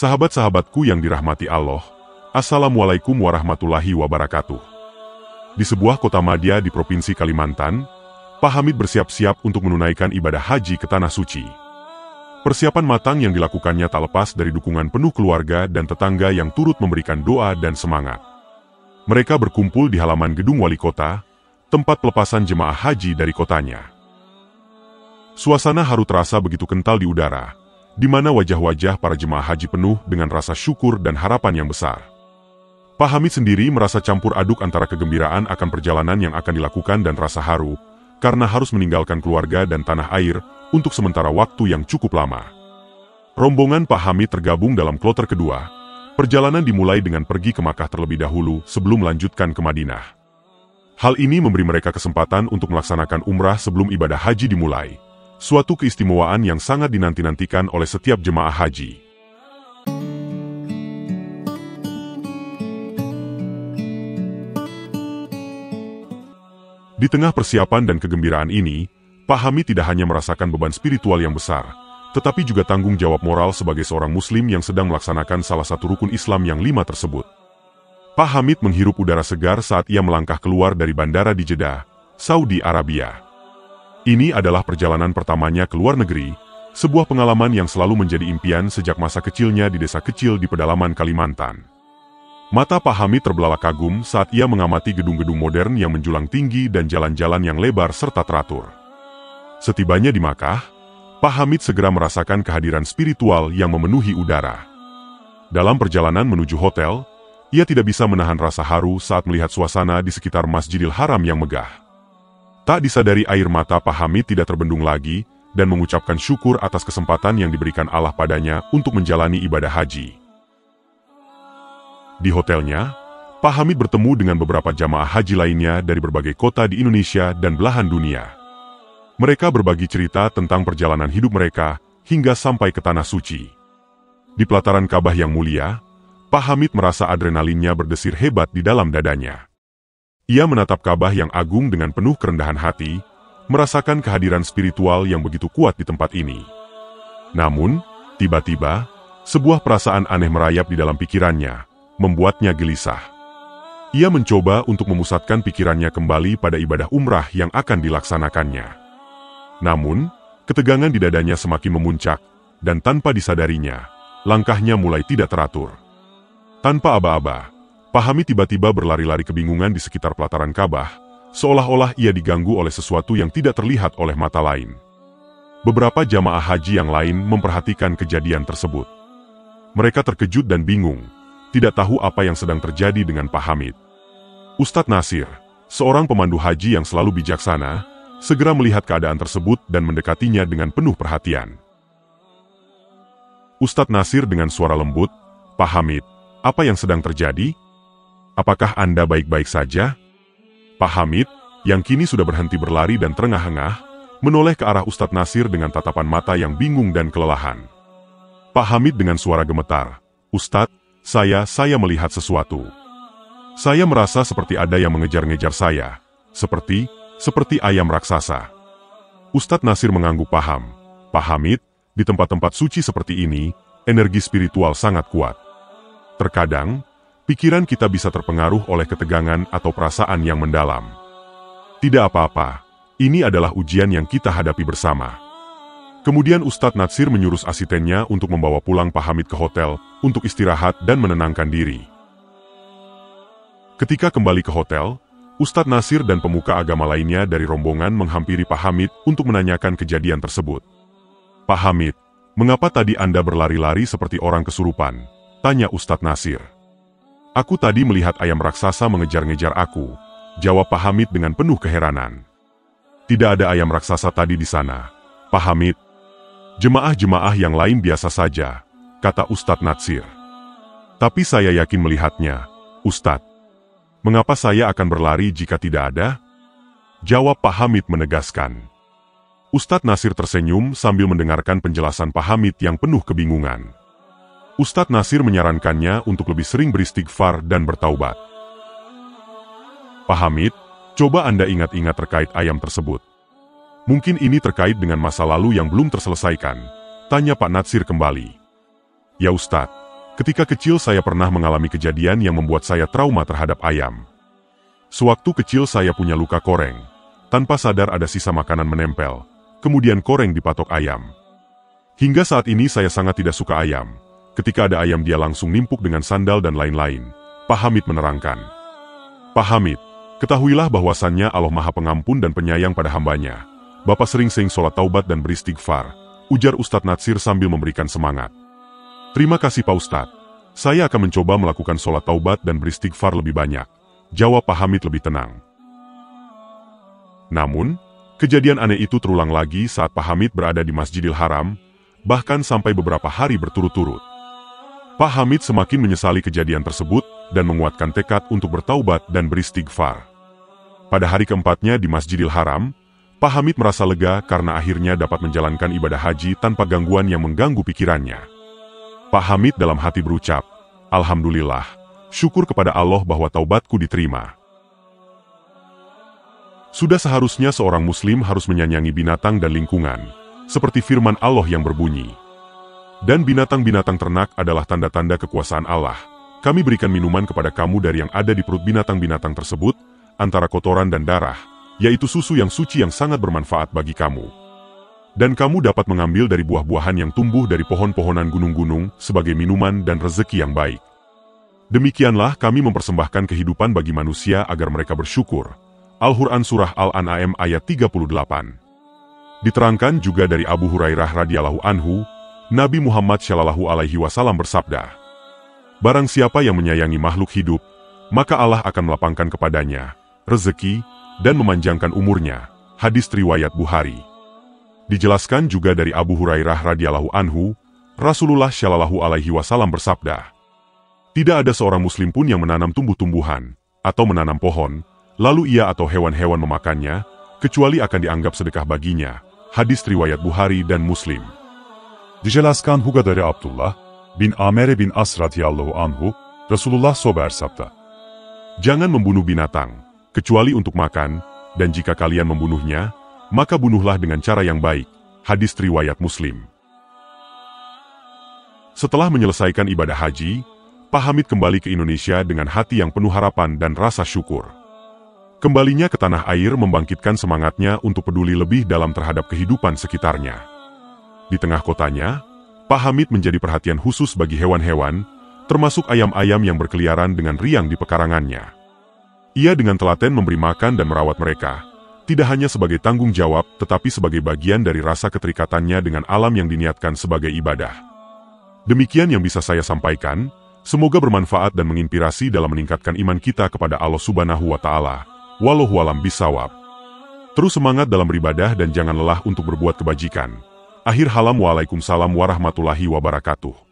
Sahabat-sahabatku yang dirahmati Allah, Assalamualaikum warahmatullahi wabarakatuh. Di sebuah kota madya di Provinsi Kalimantan, Pak Hamid bersiap-siap untuk menunaikan ibadah haji ke Tanah Suci. Persiapan matang yang dilakukannya tak lepas dari dukungan penuh keluarga dan tetangga yang turut memberikan doa dan semangat. Mereka berkumpul di halaman gedung wali kota, tempat pelepasan jemaah haji dari kotanya. Suasana haru terasa begitu kental di udara, di mana wajah-wajah para jemaah haji penuh dengan rasa syukur dan harapan yang besar. Pak Hamid sendiri merasa campur aduk antara kegembiraan akan perjalanan yang akan dilakukan dan rasa haru, karena harus meninggalkan keluarga dan tanah air untuk sementara waktu yang cukup lama. Rombongan Pak Hamid tergabung dalam kloter kedua. Perjalanan dimulai dengan pergi ke Makkah terlebih dahulu sebelum melanjutkan ke Madinah. Hal ini memberi mereka kesempatan untuk melaksanakan umrah sebelum ibadah haji dimulai. Suatu keistimewaan yang sangat dinanti-nantikan oleh setiap jemaah haji. Di tengah persiapan dan kegembiraan ini, Pak Hamid tidak hanya merasakan beban spiritual yang besar, tetapi juga tanggung jawab moral sebagai seorang muslim yang sedang melaksanakan salah satu rukun Islam yang 5 tersebut. Pak Hamid menghirup udara segar saat ia melangkah keluar dari bandara di Jeddah, Saudi Arabia. Ini adalah perjalanan pertamanya ke luar negeri, sebuah pengalaman yang selalu menjadi impian sejak masa kecilnya di desa kecil di pedalaman Kalimantan. Mata Pak Hamid terbelalak kagum saat ia mengamati gedung-gedung modern yang menjulang tinggi dan jalan-jalan yang lebar serta teratur. Setibanya di Makkah, Pak Hamid segera merasakan kehadiran spiritual yang memenuhi udara. Dalam perjalanan menuju hotel, ia tidak bisa menahan rasa haru saat melihat suasana di sekitar Masjidil Haram yang megah. Tak disadari air mata Pak Hamid tidak terbendung lagi dan mengucapkan syukur atas kesempatan yang diberikan Allah padanya untuk menjalani ibadah haji. Di hotelnya, Pak Hamid bertemu dengan beberapa jamaah haji lainnya dari berbagai kota di Indonesia dan belahan dunia. Mereka berbagi cerita tentang perjalanan hidup mereka hingga sampai ke Tanah Suci. Di pelataran Ka'bah yang mulia, Pak Hamid merasa adrenalinnya berdesir hebat di dalam dadanya. Ia menatap Ka'bah yang agung dengan penuh kerendahan hati, merasakan kehadiran spiritual yang begitu kuat di tempat ini. Namun, tiba-tiba, sebuah perasaan aneh merayap di dalam pikirannya, membuatnya gelisah. Ia mencoba untuk memusatkan pikirannya kembali pada ibadah umrah yang akan dilaksanakannya. Namun, ketegangan di dadanya semakin memuncak, dan tanpa disadarinya, langkahnya mulai tidak teratur. Tanpa aba-aba, Pak Hamid tiba-tiba berlari-lari kebingungan di sekitar pelataran Ka'bah, seolah-olah ia diganggu oleh sesuatu yang tidak terlihat oleh mata lain. Beberapa jamaah haji yang lain memperhatikan kejadian tersebut. Mereka terkejut dan bingung, tidak tahu apa yang sedang terjadi dengan Pak Hamid. Ustadz Nasir, seorang pemandu haji yang selalu bijaksana, segera melihat keadaan tersebut dan mendekatinya dengan penuh perhatian. Ustadz Nasir dengan suara lembut, "Pak Hamid, apa yang sedang terjadi? Apakah Anda baik-baik saja?" Pak Hamid, yang kini sudah berhenti berlari dan terengah-engah, menoleh ke arah Ustadz Nasir dengan tatapan mata yang bingung dan kelelahan. Pak Hamid dengan suara gemetar, "Ustadz, saya melihat sesuatu. Saya merasa seperti ada yang mengejar-ngejar saya, seperti ayam raksasa." Ustadz Nasir mengangguk paham. "Pak Hamid, di tempat-tempat suci seperti ini, energi spiritual sangat kuat. Terkadang, pikiran kita bisa terpengaruh oleh ketegangan atau perasaan yang mendalam. Tidak apa-apa, ini adalah ujian yang kita hadapi bersama." Kemudian Ustadz Nasir menyuruh asitennya untuk membawa pulang Pak Hamid ke hotel untuk istirahat dan menenangkan diri. Ketika kembali ke hotel, Ustadz Nasir dan pemuka agama lainnya dari rombongan menghampiri Pak Hamid untuk menanyakan kejadian tersebut. "Pak Hamid, mengapa tadi Anda berlari-lari seperti orang kesurupan?" tanya Ustadz Nasir. "Aku tadi melihat ayam raksasa mengejar-ngejar aku," jawab Pak Hamid dengan penuh keheranan. "Tidak ada ayam raksasa tadi di sana, Pak Hamid. Jemaah-jemaah yang lain biasa saja," kata Ustadz Nasir. "Tapi saya yakin melihatnya, Ustadz. Mengapa saya akan berlari jika tidak ada?" jawab Pak Hamid menegaskan. Ustadz Nasir tersenyum sambil mendengarkan penjelasan Pak Hamid yang penuh kebingungan. Ustadz Nasir menyarankannya untuk lebih sering beristighfar dan bertaubat. "Pak Hamid, coba Anda ingat-ingat terkait ayam tersebut. Mungkin ini terkait dengan masa lalu yang belum terselesaikan," tanya Pak Nasir kembali. "Ya Ustadz, Ketika kecil saya pernah mengalami kejadian yang membuat saya trauma terhadap ayam. Sewaktu kecil saya punya luka koreng. Tanpa sadar ada sisa makanan menempel, kemudian koreng dipatok ayam. Hingga saat ini saya sangat tidak suka ayam. Ketika ada ayam dia langsung nimpuk dengan sandal dan lain-lain. Pak Hamid menerangkan. Pak Hamid, ketahuilah bahwasannya Allah Maha Pengampun dan Penyayang pada hambanya. Bapak sering-sering sholat taubat dan beristighfar, ujar Ustadz Natsir sambil memberikan semangat. Terima kasih Pak Ustadz. Saya akan mencoba melakukan sholat taubat dan beristighfar lebih banyak. Jawab Pak Hamid lebih tenang. Namun, kejadian aneh itu terulang lagi saat Pak Hamid berada di Masjidil Haram, bahkan sampai beberapa hari berturut-turut. Pak Hamid semakin menyesali kejadian tersebut dan menguatkan tekad untuk bertaubat dan beristighfar. Pada hari keempatnya di Masjidil Haram, Pak Hamid merasa lega karena akhirnya dapat menjalankan ibadah haji tanpa gangguan yang mengganggu pikirannya. Pak Hamid dalam hati berucap, Alhamdulillah, syukur kepada Allah bahwa taubatku diterima. Sudah seharusnya seorang muslim harus menyayangi binatang dan lingkungan, seperti firman Allah yang berbunyi. Dan binatang-binatang ternak adalah tanda-tanda kekuasaan Allah. Kami berikan minuman kepada kamu dari yang ada di perut binatang-binatang tersebut, antara kotoran dan darah, yaitu susu yang suci yang sangat bermanfaat bagi kamu. Dan kamu dapat mengambil dari buah-buahan yang tumbuh dari pohon-pohonan gunung-gunung sebagai minuman dan rezeki yang baik. Demikianlah kami mempersembahkan kehidupan bagi manusia agar mereka bersyukur. Al-Quran Surah Al-An'am ayat 38. Diterangkan juga dari Abu Hurairah radhiyallahu anhu, Nabi Muhammad shallallahu alaihi wasallam bersabda, Barang siapa yang menyayangi makhluk hidup, maka Allah akan melapangkan kepadanya rezeki dan memanjangkan umurnya. Hadis riwayat Bukhari. Dijelaskan juga dari Abu Hurairah radhiyallahu anhu, Rasulullah shallallahu alaihi wasallam bersabda, Tidak ada seorang muslim pun yang menanam tumbuh-tumbuhan atau menanam pohon, lalu ia atau hewan-hewan memakannya, kecuali akan dianggap sedekah baginya. Hadis riwayat Bukhari dan Muslim. Dijelaskan juga dari Abdullah bin Amr bin As radhiyallahu anhu, Rasulullah bersabda, Jangan membunuh binatang, kecuali untuk makan, dan jika kalian membunuhnya, maka bunuhlah dengan cara yang baik. Hadis riwayat Muslim. Setelah menyelesaikan ibadah haji, Pak Hamid kembali ke Indonesia dengan hati yang penuh harapan dan rasa syukur. Kembalinya ke tanah air membangkitkan semangatnya untuk peduli lebih dalam terhadap kehidupan sekitarnya. Di tengah kotanya, Pak Hamid menjadi perhatian khusus bagi hewan-hewan, termasuk ayam-ayam yang berkeliaran dengan riang di pekarangannya. Ia dengan telaten memberi makan dan merawat mereka, tidak hanya sebagai tanggung jawab, tetapi sebagai bagian dari rasa keterikatannya dengan alam yang diniatkan sebagai ibadah. Demikian yang bisa saya sampaikan, semoga bermanfaat dan menginspirasi dalam meningkatkan iman kita kepada Allah Subhanahu wa Ta'ala. Wallahu a'lam bishawab. Terus semangat dalam beribadah dan jangan lelah untuk berbuat kebajikan. Akhir halam, waalaikumsalam warahmatullahi wabarakatuh.